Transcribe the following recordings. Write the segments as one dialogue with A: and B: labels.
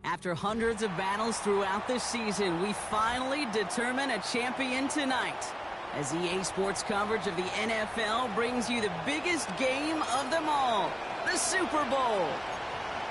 A: After hundreds of battles throughout the season, we finally determine a champion tonight. As EA Sports coverage of the NFL brings you the biggest game of them all, the Super Bowl.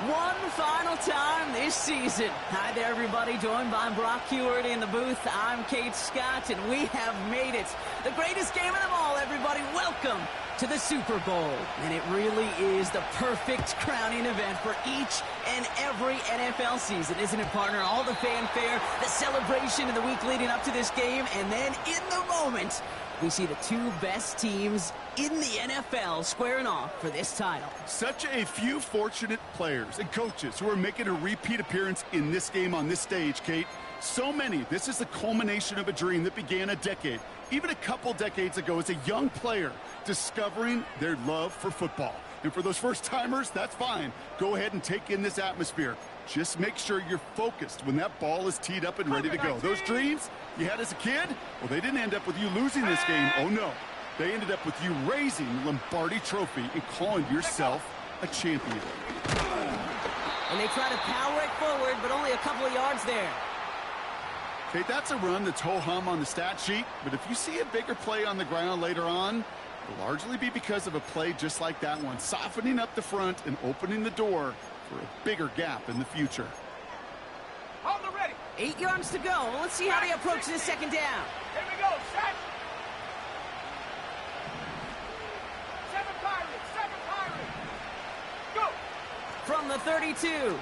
A: One final time this season. Hi there, everybody. Joined by Brock Hewitt in the booth. I'm Kate Scott, and we have made it. The greatest game of them all, everybody. Welcome to the Super Bowl. And it really is the perfect crowning event for each and every NFL season, isn't it, partner? All the fanfare, the celebration in the week leading up to this game, and then in the moment, we see the two best teams in the NFL squaring off for this title.
B: Such a few fortunate players and coaches who are making a repeat appearance in this game on this stage, Kate. So many. This is the culmination of a dream that began a decade, even a couple decades ago, as a young player discovering their love for football. And for those first-timers, that's fine. Go ahead and take in this atmosphere. Just make sure you're focused when that ball is teed up and ready to go. Those dreams you had as a kid, well, they didn't end up with you losing this game. Oh, no. They ended up with you raising the Lombardi Trophy and calling yourself a champion.
A: And they try to power it forward, but only a couple of yards there.
B: Okay, that's a run that's ho-hum on the stat sheet, but if you see a bigger play on the ground later on, it'll largely be because of a play just like that one, softening up the front and opening the door for a bigger gap in the future.
C: Hold it ready.
A: 8 yards to go. Let's see how they approach this second down.
C: Here we go. Set. Seven Pirates. Go.
A: From the 32.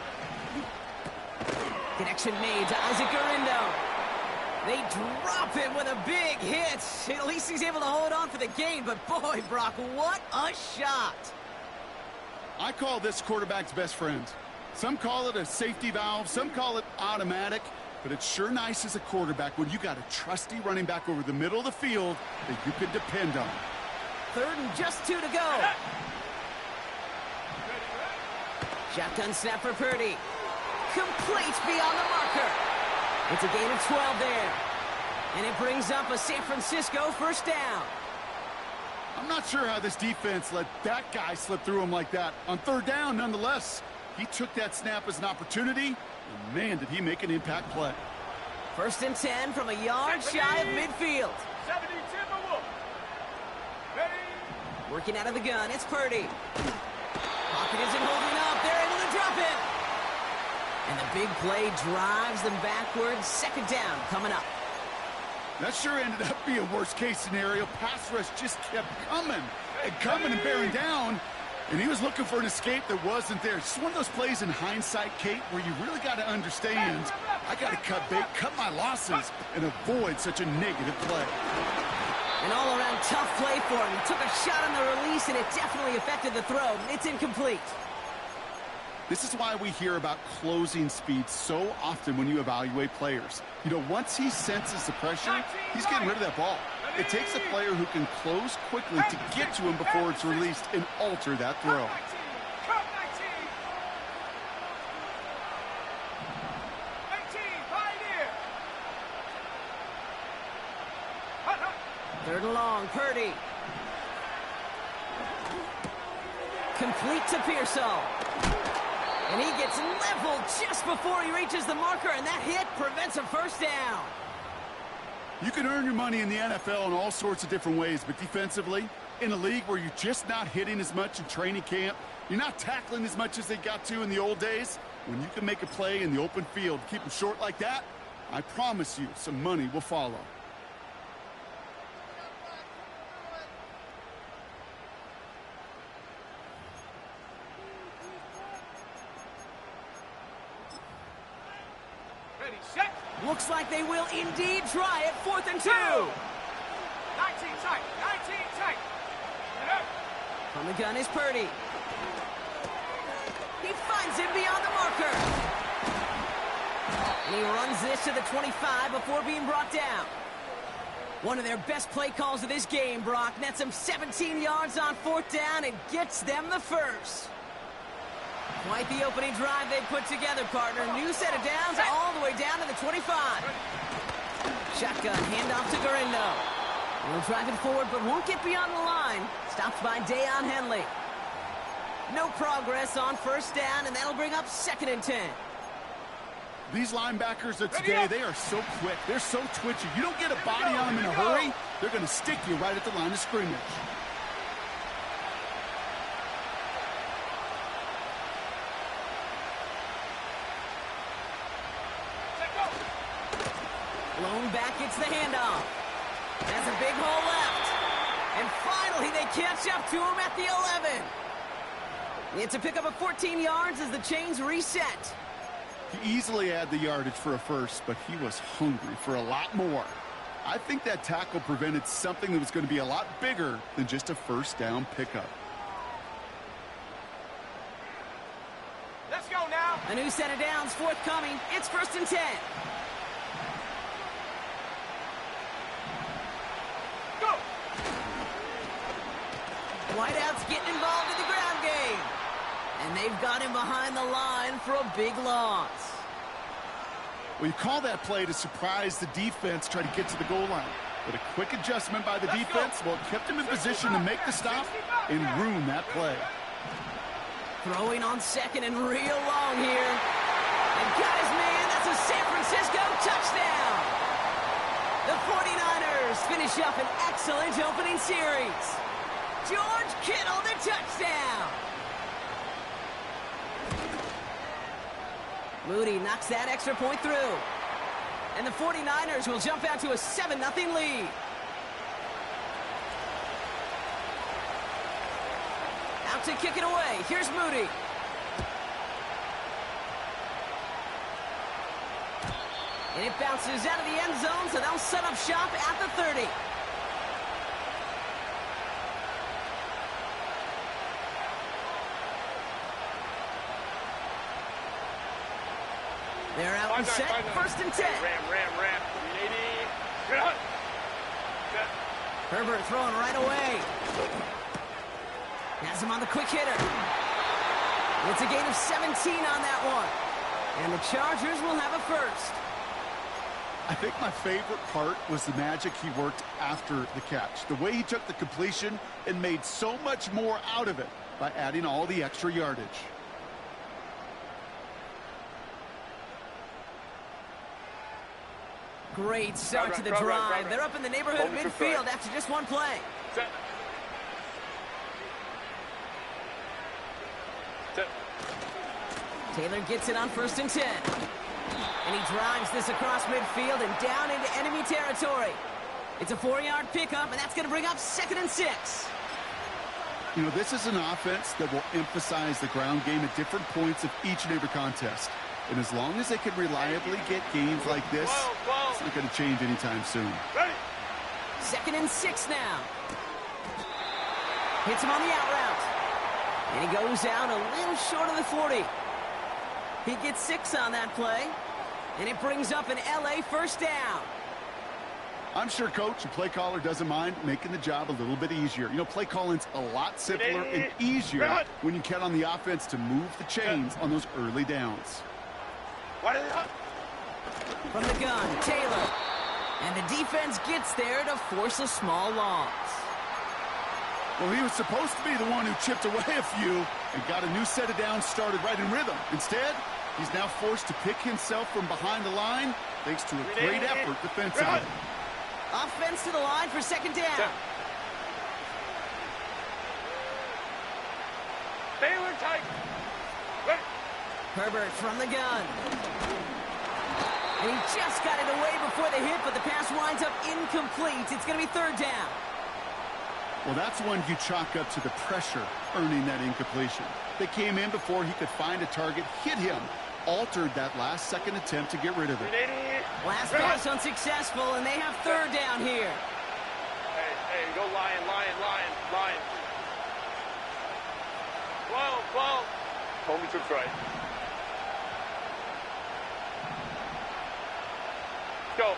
A: Connection made to Isaac Garindo. They drop him with a big hit. At least he's able to hold on for the game, but boy, Brock, what a shot.
B: I call this quarterback's best friend. Some call it a safety valve, some call it automatic, but it's sure nice as a quarterback when you got a trusty running back over the middle of the field that you can depend on.
A: 3rd and just 2 to go. Shotgun snap for Purdy. Complete beyond the marker. It's a gain of 12 there. And it brings up a San Francisco first down.
B: I'm not sure how this defense let that guy slip through him like that. On 3rd down, nonetheless, he took that snap as an opportunity, and man, did he make an impact play.
A: 1st and 10 from a yard shy of midfield.
C: 70 Timberwolves. Ready.
A: Working out of the gun, it's Purdy. Pocket isn't holding up. They're able to drop it. And the big play drives them backwards. 2nd down coming up.
B: That sure ended up being a worst-case scenario. Pass rush just kept coming and coming and bearing down, and he was looking for an escape that wasn't there. It's one of those plays in hindsight, Kate, where you really got to understand, I got to cut bait, cut my losses, and avoid such a negative play.
A: An all-around tough play for him. He took a shot on the release, and it definitely affected the throw. It's incomplete.
B: This is why we hear about closing speed so often when you evaluate players. You know, once he senses the pressure, he's getting rid of that ball. It takes a player who can close quickly to get to him before it's released and alter that throw.
C: Cut 19.
A: 3rd and long, Purdy. Complete to Pearsall. And he gets leveled just before he reaches the marker, and that hit prevents a first down.
B: You can earn your money in the NFL in all sorts of different ways, but defensively, in a league where you're just not hitting as much in training camp, you're not tackling as much as they got to in the old days, when you can make a play in the open field, keep them short like that, I promise you some money will follow.
C: Ready, set.
A: Looks like they will indeed try it. 4th and 2.
C: 19 tight. 19 tight.
A: From the gun is Purdy. He finds him beyond the marker. And he runs this to the 25 before being brought down. One of their best play calls of this game, Brock. Nets him 17 yards on 4th down and gets them the first. Quite the opening drive they put together, partner. New set of downs all the way down to the 25. Shotgun handoff to Garindo. Will drive it forward, but won't get beyond the line. Stopped by Deion Henley. No progress on 1st down, and that'll bring up 2nd and 10.
B: These linebackers of today, they are so quick. They're so twitchy. You don't get a body on them in a hurry, they're going to stick you right at the line of scrimmage.
A: Blown back, gets the handoff. Has a big hole left. And finally, they catch up to him at the 11. It's a pickup of 14 yards as the chains reset.
B: He easily had the yardage for a first, but he was hungry for a lot more. I think that tackle prevented something that was going to be a lot bigger than just a first down pickup.
C: Let's go now.
A: A new set of downs forthcoming. It's 1st and 10.
C: Go.
A: Whiteout's getting involved in the ground game. And they've got him behind the line for a big loss.
B: Well, you call that play to surprise the defense, try to get to the goal line. But a quick adjustment by the defense, well, kept him in position to make the stop and ruin that play.
A: Throwing on 2nd and real long here. And got his man. That's a San Francisco touchdown. The 49ers finish up an excellent opening series. George Kittle, the touchdown. Moody knocks that extra point through. And the 49ers will jump out to a 7-0 lead. Out to kick it away. Here's Moody. And it bounces out of the end zone, so they'll set up shop at the 30. They're out and set. 1st and 10.
C: Ram. 80.
A: Herbert throwing right away. Has him on the quick hitter. It's a gain of 17 on that one. And the Chargers will have a first.
B: I think my favorite part was the magic he worked after the catch. The way he took the completion and made so much more out of it by adding all the extra yardage.
A: Great start to the drive. They're up in the neighborhood of midfield after just one play.
C: Set.
A: Taylor gets it on 1st and 10. And he drives this across midfield and down into enemy territory. It's a 4-yard pickup, and that's going to bring up 2nd and 6.
B: You know, this is an offense that will emphasize the ground game at different points of each and every contest. And as long as they can reliably get games like this, it's not going to change anytime soon.
C: Ready.
A: 2nd and 6 now. Hits him on the out route. And he goes out a little short of the 40. He gets 6 on that play. And it brings up an LA first down.
B: I'm sure coach and play caller doesn't mind making the job a little bit easier. You know, play calling's a lot simpler and easier when you count on the offense to move the chains on those early downs.
A: From the gun, Taylor. And the defense gets there to force a small loss.
B: Well, he was supposed to be the one who chipped away a few and got a new set of downs started right in rhythm. Instead, he's now forced to pick himself from behind the line thanks to a great effort defensively.
A: Offense to the line for 2nd down.
C: Taylor tight.
A: Herbert from the gun. And he just got it away before the hit, but the pass winds up incomplete. It's going to be 3rd down.
B: Well, that's one you chalk up to the pressure earning that incompletion. They came in before he could find a target, hit him, altered that last-second attempt to get rid of it.
A: Last pass unsuccessful, and they have 3rd down here.
C: Hey, go Lion. Whoa. Homie took right. Go.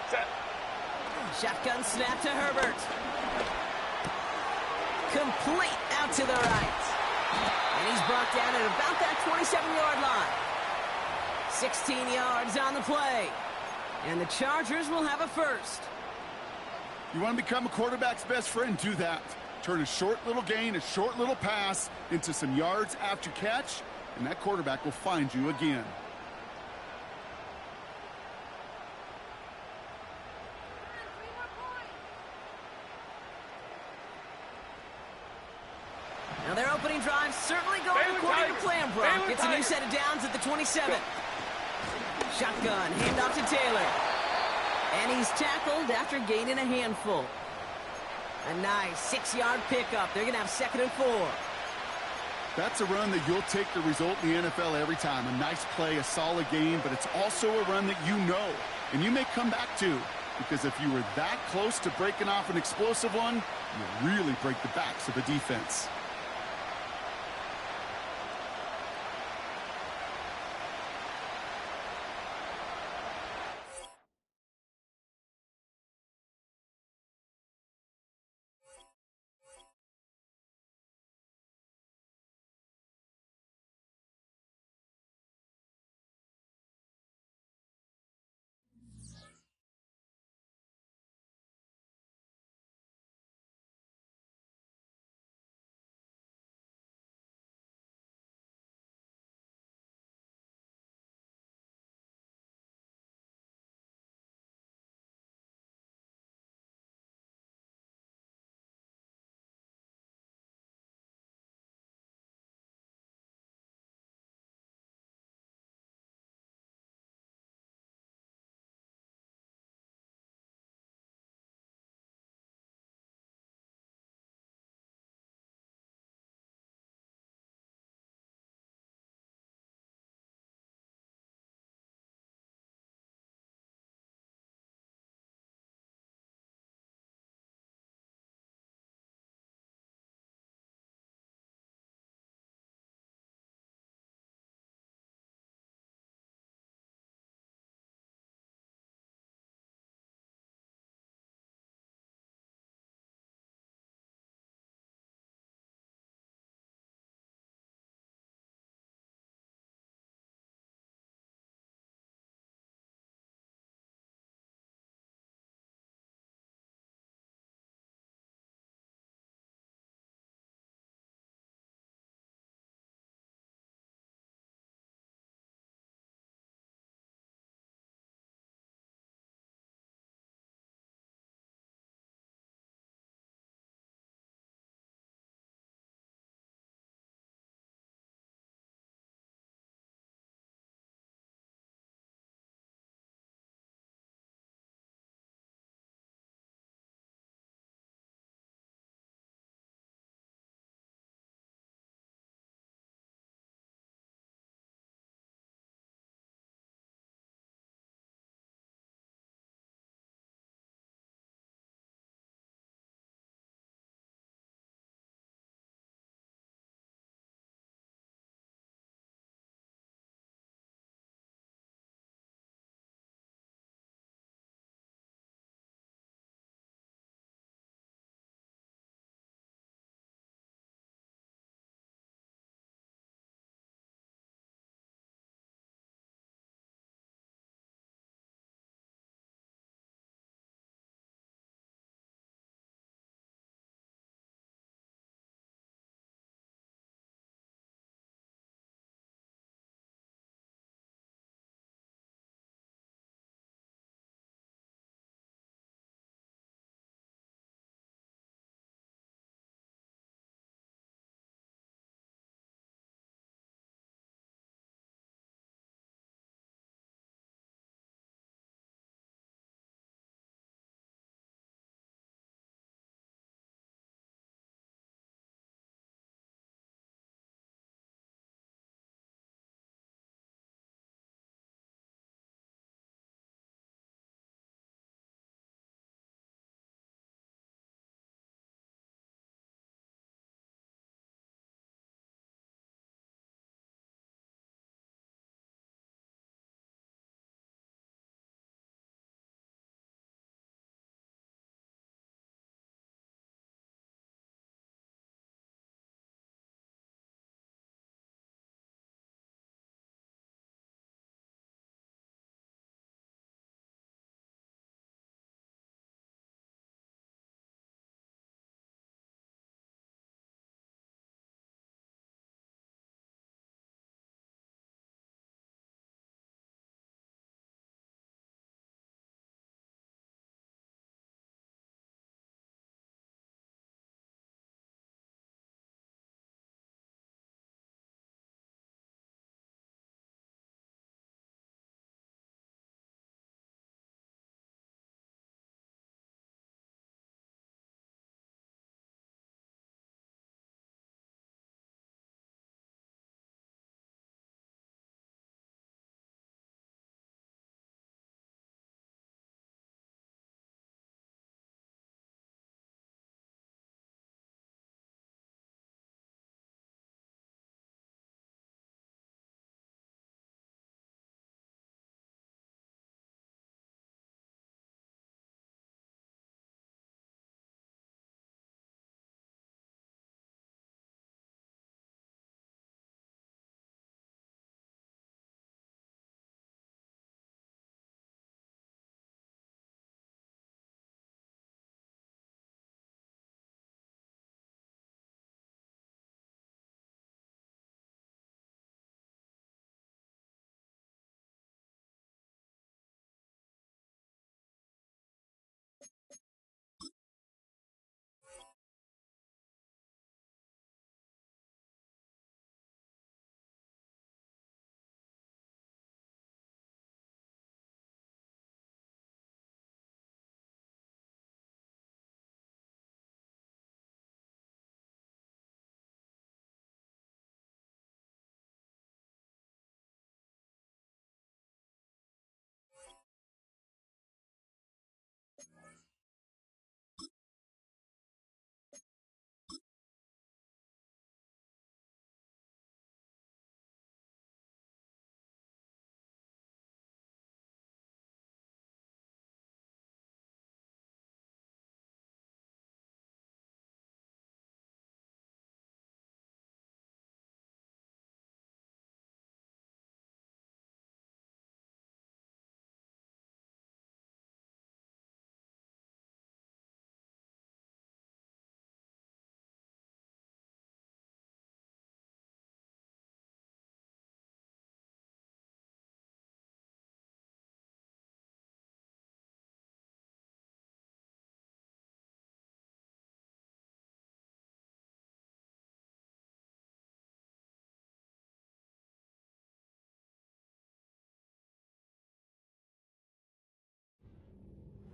C: Set.
A: Shotgun snap to Herbert. Complete out to the right. And he's brought down at about that 27-yard line. 16 yards on the play. And the Chargers will have a first.
B: You want to become a quarterback's best friend? Do that. Turn a short little gain, a short little pass into some yards after catch, and that quarterback will find you again.
A: Now their opening drive certainly going according to plan, Brock. It's a new set of downs at the 27. Shotgun, handoff to Taylor. And he's tackled after gaining a handful. A nice 6-yard pickup. They're going to have 2nd and 4.
B: That's a run that you'll take the result in the NFL every time. A nice play, a solid game, but it's also a run that you know, and you may come back to, because if you were that close to breaking off an explosive one, you really break the backs of the defense.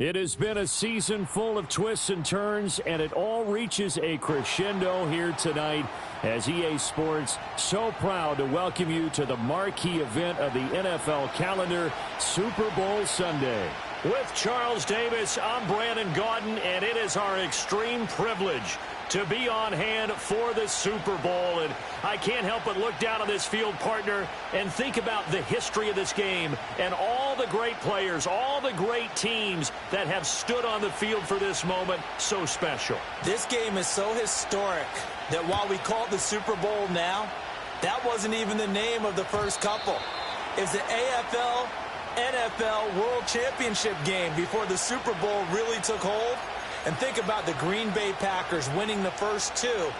D: It has been a season full of twists and turns, and it all reaches a crescendo here tonight as EA Sports so proud to welcome you to the marquee event of the NFL calendar, Super Bowl Sunday. With Charles Davis, I'm Brandon Gaudin, and it is our extreme privilege to be on hand for the Super Bowl. And I can't help but look down on this field, partner, and think about the history of this game and all the great players, all the great teams that have stood on the field for this moment. So special.
E: This game is so historic that while we call it the Super Bowl now, that wasn't even the name of the first couple. It's the AFL NFL World Championship game before the Super Bowl really took hold. And think about the Green Bay Packers winning the first two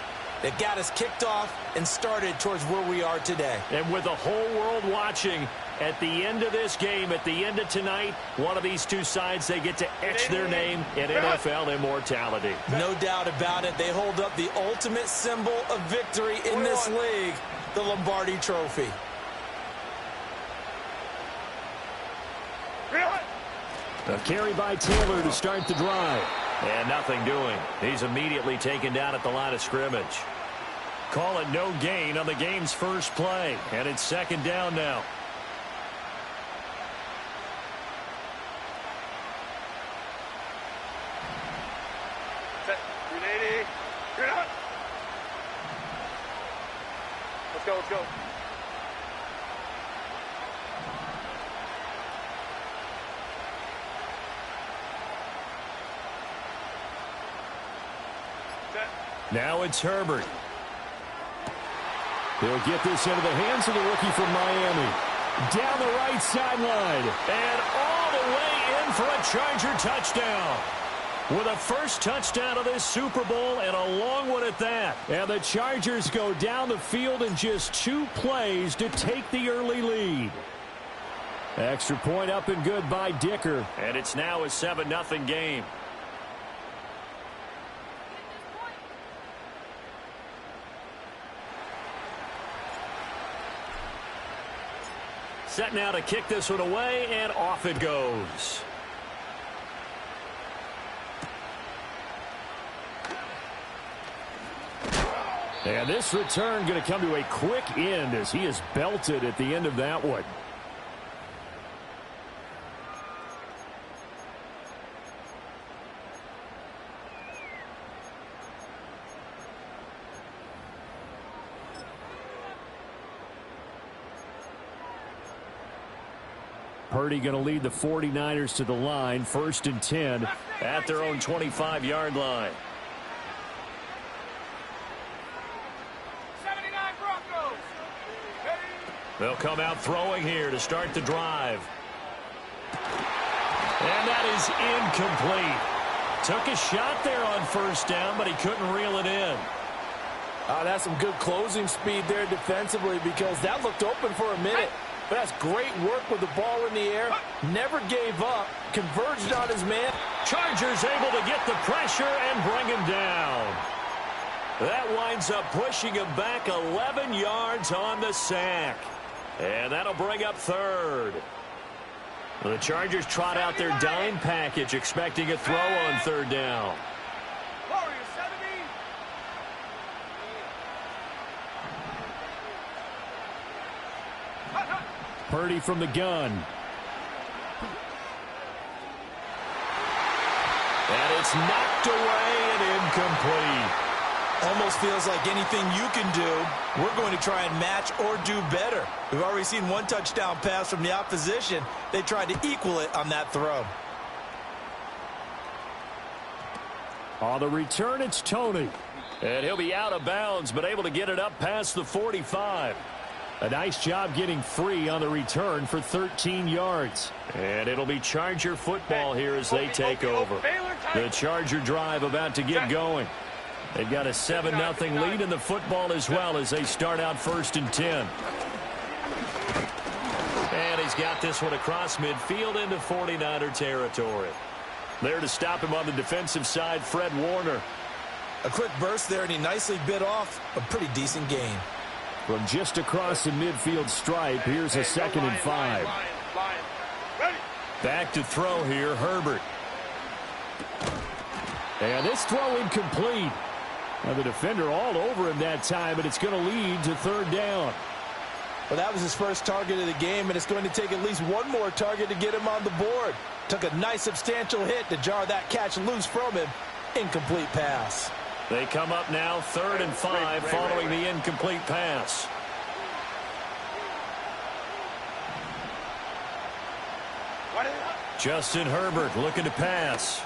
E: that got us kicked off and started towards where we are today.
D: And with the whole world watching, at the end of this game, at the end of tonight, one of these two sides, they get to etch their name in NFL immortality.
E: No doubt about it. They hold up the ultimate symbol of victory in this league, the Lombardi Trophy.
D: A carry by Taylor to start the drive. And nothing doing. He's immediately taken down at the line of scrimmage. Call it no gain on the game's first play. And it's second down now.
C: Set. 380. You're not. Let's go, let's go.
D: Now it's Herbert. He'll get this into the hands of the rookie from Miami. Down the right sideline. And all the way in for a Charger touchdown. With a first touchdown of this Super Bowl and a long one at that. And the Chargers go down the field in just 2 plays to take the early lead. Extra point up and good by Dicker. And it's now a 7-0 game. Set now to kick this one away, and off it goes. And this return going to come to a quick end as he is belted at the end of that one. Purdy going to lead the 49ers to the line, 1st and 10 at their own 25-yard line.
C: 79 Broncos.
D: They'll come out throwing here to start the drive. And that is incomplete. Took a shot there on 1st down, but he couldn't reel it in.
E: That's some good closing speed there defensively because that looked open for a minute. But that's great work with the ball in the air. Never gave up. Converged on his man.
D: Chargers able to get the pressure and bring him down. That winds up pushing him back 11 yards on the sack. And that'll bring up 3rd. The Chargers trot out their dime package, expecting a throw on 3rd down. Purdy from the gun. And it's knocked away and incomplete.
E: Almost feels like anything you can do, we're going to try and match or do better. We've already seen one touchdown pass from the opposition. They tried to equal it on that throw.
D: On the return, it's Tony. And he'll be out of bounds, but able to get it up past the 45. A nice job getting free on the return for 13 yards. And it'll be Charger football here as they take over. The Charger drive about to get going. They've got a 7-0 lead in the football as well as they start out 1st and 10. And he's got this one across midfield into 49er territory. There to stop him on the defensive side, Fred Warner.
E: A quick burst there, and he nicely bit off a pretty decent gain.
D: From just across the midfield stripe, here's a 2nd and 5. Back to throw here, Herbert. And this throw incomplete. Now the defender all over him that time, but it's going to lead to third down.
E: Well, that was his first target of the game, and it's going to take at least one more target to get him on the board. Took a nice substantial hit to jar that catch loose from him. Incomplete pass.
D: They come up now 3rd and 5 following the incomplete pass. Justin Herbert looking to pass.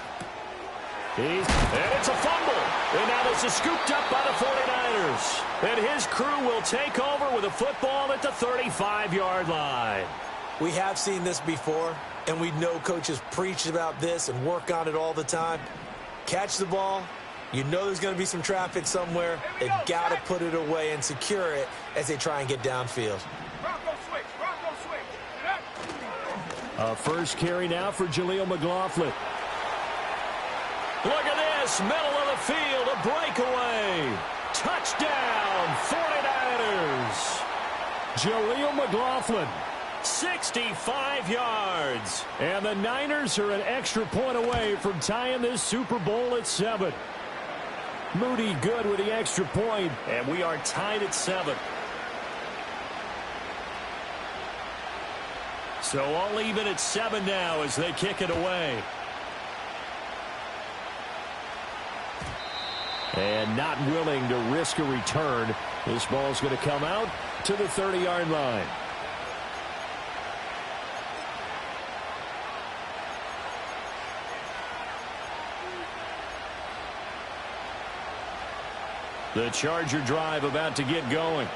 D: And it's a fumble. And now this is scooped up by the 49ers. And his crew will take over with a football at the 35-yard line.
E: We have seen this before, and we know coaches preach about this and work on it all the time. Catch the ball. You know there's going to be some traffic somewhere. They've got to put it away and secure it as they try and get downfield.
D: First carry now for Jaleel McLaughlin. Look at this, middle of the field, a breakaway. Touchdown, 49ers. Jaleel McLaughlin, 65 yards. And the Niners are an extra point away from tying this Super Bowl at 7. Moody good with the extra point, and we are tied at 7. So all even at 7 now as they kick it away. And not willing to risk a return. This ball's going to come out to the 30-yard line. The Charger drive about to get going.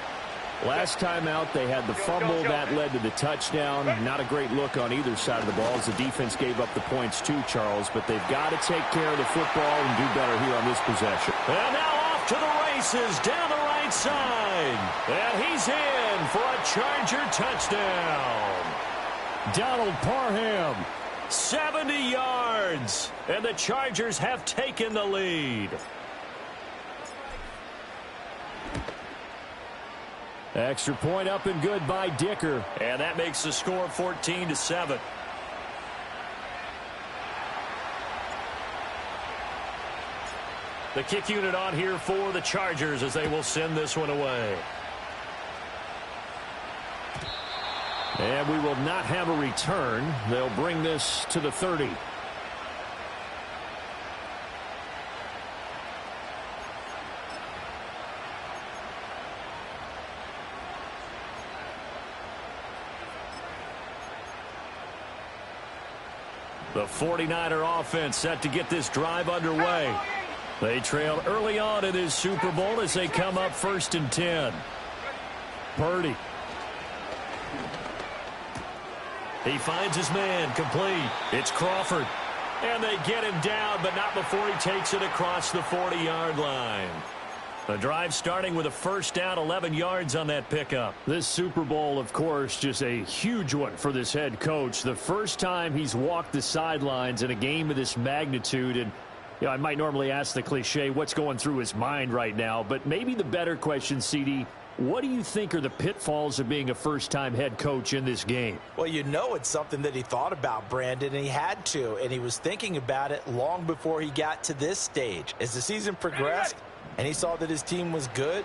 D: Last time out, they had the fumble that led to the touchdown. Not a great look on either side of the ball as the defense gave up the points too, Charles. But they've got to take care of the football and do better here on this possession. And now off to the races down the right side. And he's in for a Charger touchdown. Donald Parham, 70 yards. And the Chargers have taken the lead. Extra point up and good by Dicker. And that makes the score 14-7. The kick unit on here for the Chargers as they will send this one away. And we will not have a return. They'll bring this to the 30. The 49er offense set to get this drive underway. They trailed early on in this Super Bowl as they come up 1st and 10. Purdy. He finds his man complete. It's Crawford. And they get him down, but not before he takes it across the 40-yard line. The drive starting with a first down, 11 yards on that pickup. This Super Bowl, of course, just a huge one for this head coach. The first time he's walked the sidelines in a game of this magnitude. And, you know, I might normally ask the cliche, what's going through his mind right now? But maybe the better question, CD, what do you think are the pitfalls of being a first-time head coach in this game?
E: Well, you know it's something that he thought about, Brandon, and he had to. And he was thinking about it long before he got to this stage. As the season progressed, and he saw that his team was good,